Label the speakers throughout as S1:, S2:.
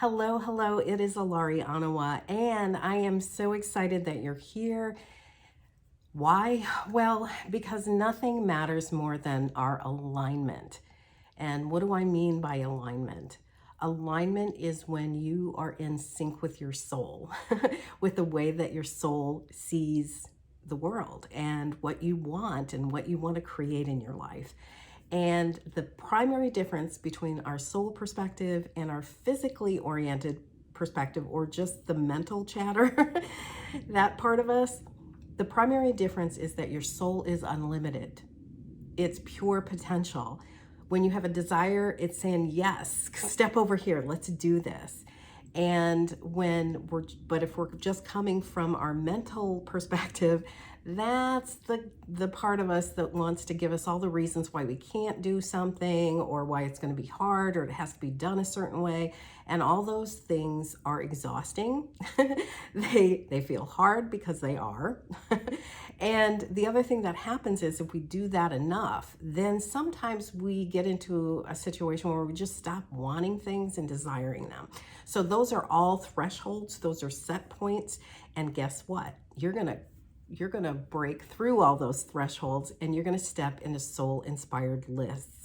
S1: Hello, hello. It is Elari Onawa, and I am so excited that you're here. Why? Well, because nothing matters more than our alignment. And what do I mean by alignment? Alignment is when you are in sync with your soul, with the way that your soul sees the world and what you want to create in your life. And the primary difference between our soul perspective and our physically oriented perspective, or just the mental chatter, that part of us, the primary difference is that your soul is unlimited. It's pure potential. When you have a desire, it's saying, yes, step over here, let's do this. And but if we're just coming from our mental perspective, that's the part of us that wants to give us all the reasons why we can't do something, or why it's going to be hard, or it has to be done a certain way. And all those things are exhausting. They feel hard because they are. And the other thing that happens is if we do that enough, then sometimes we get into a situation where we just stop wanting things and desiring them. So those are all thresholds. Those are set points. And guess what? You're going to break through all those thresholds, and you're going to step into soul-inspired lists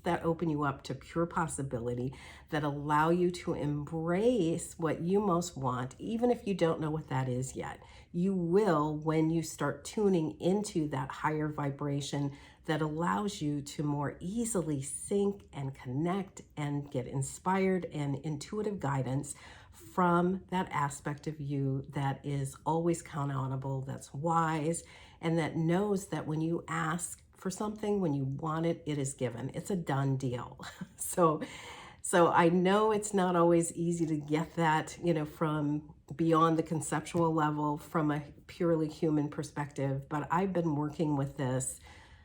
S1: that open you up to pure possibility, that allow you to embrace what you most want, even if you don't know what that is yet. You will when you start tuning into that higher vibration that allows you to more easily sync and connect and get inspired and intuitive guidance from that aspect of you that is always countable, that's wise, and that knows that when you ask for something, when you want it, it is given. It's a done deal. So I know it's not always easy to get that, from beyond the conceptual level, from a purely human perspective, but I've been working with this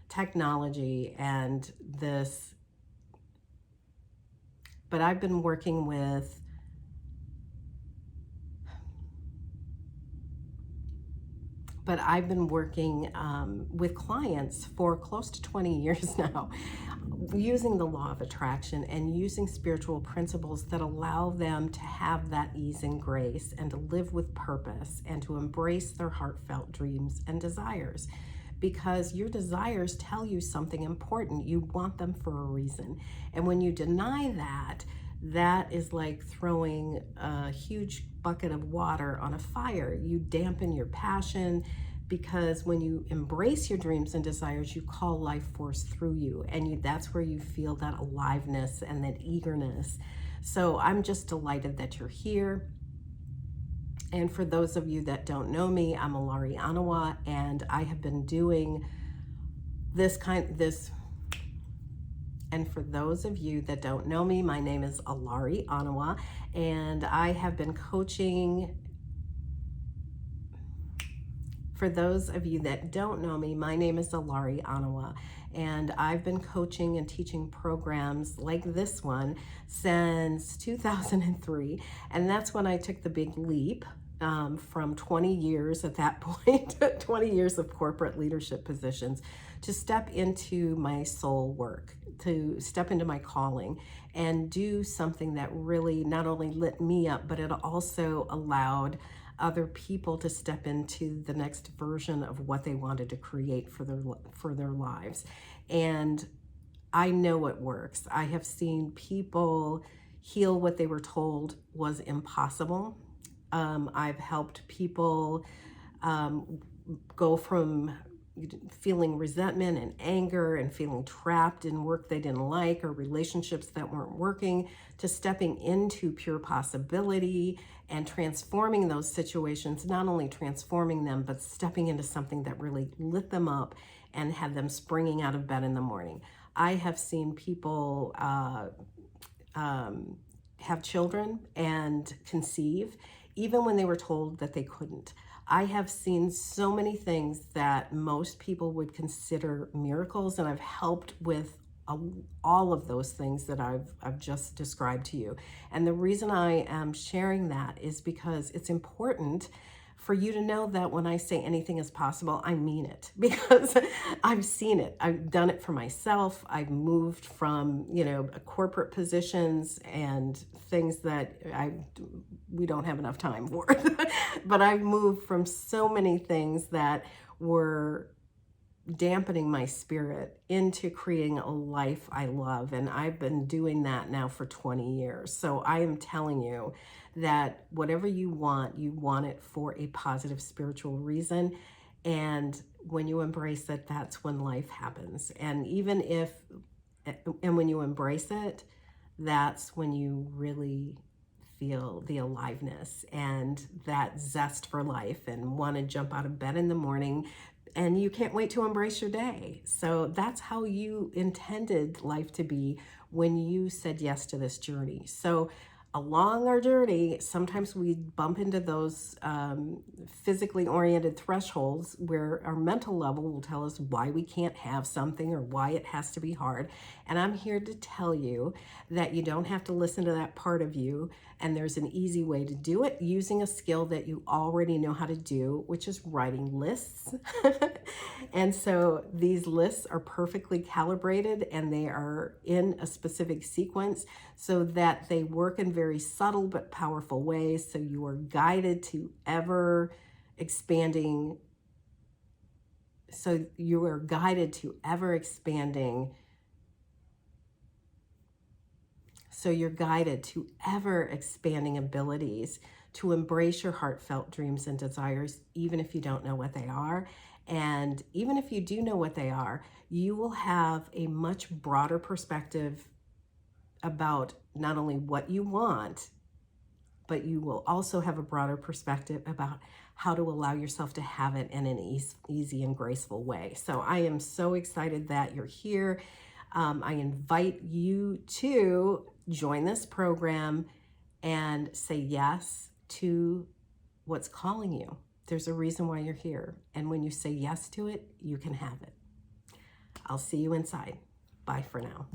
S1: technology and this, but I've been working with with clients for close to 20 years now, using the law of attraction and using spiritual principles that allow them to have that ease and grace, and to live with purpose, and to embrace their heartfelt dreams and desires. Because your desires tell you something important. You want them for a reason. And when you deny that, that is like throwing a huge bucket of water on a fire. You dampen your passion, because when you embrace your dreams and desires, you call life force through you, and that's where you feel that aliveness and that eagerness. So I'm just delighted that you're here. And for those of you that don't know me, I'm Elari Onawa, and I have been doing this. And for those of you that don't know me, my name is Elari Onawa, and I have been coaching. For those of you that don't know me, my name is Elari Onawa, and I've been coaching and teaching programs like this one since 2003. And that's when I took the big leap from 20 years at that point, 20 years of corporate leadership positions, to step into my soul work, to step into my calling and do something that really not only lit me up, but it also allowed other people to step into the next version of what they wanted to create for their lives. And I know it works. I have seen people heal what they were told was impossible. I've helped people go from feeling resentment and anger and feeling trapped in work they didn't like, or relationships that weren't working, to stepping into pure possibility and transforming those situations, not only transforming them, but stepping into something that really lit them up and had them springing out of bed in the morning. I have seen people have children and conceive, even when they were told that they couldn't. I have seen so many things that most people would consider miracles, and I've helped with all of those things that I've just described to you. And the reason I am sharing that is because it's important for you to know that when I say anything is possible, I mean it, because I've seen it. I've done it for myself. I've moved from, corporate positions and things that we don't have enough time for. But I've moved from so many things that were dampening my spirit into creating a life I love. And I've been doing that now for 20 years. So I am telling you that whatever you want it for a positive spiritual reason. And when you embrace it, that's when life happens. And when you embrace it, that's when you really feel the aliveness and that zest for life and want to jump out of bed in the morning, and you can't wait to embrace your day. So that's how you intended life to be when you said yes to this journey. So along our journey, sometimes we bump into those physically oriented thresholds where our mental level will tell us why we can't have something or why it has to be hard. And I'm here to tell you that you don't have to listen to that part of you. And there's an easy way to do it using a skill that you already know how to do, which is writing lists. And so these lists are perfectly calibrated and they are in a specific sequence so that they work in very subtle but powerful ways. So you are guided to ever expanding. So you're guided to ever expanding abilities to embrace your heartfelt dreams and desires, even if you don't know what they are. And even if you do know what they are, you will have a much broader perspective about not only what you want, but you will also have a broader perspective about how to allow yourself to have it in an easy and graceful way. So I am so excited that you're here. I invite you to join this program and say yes to what's calling you. There's a reason why you're here. And when you say yes to it, you can have it. I'll see you inside. Bye for now.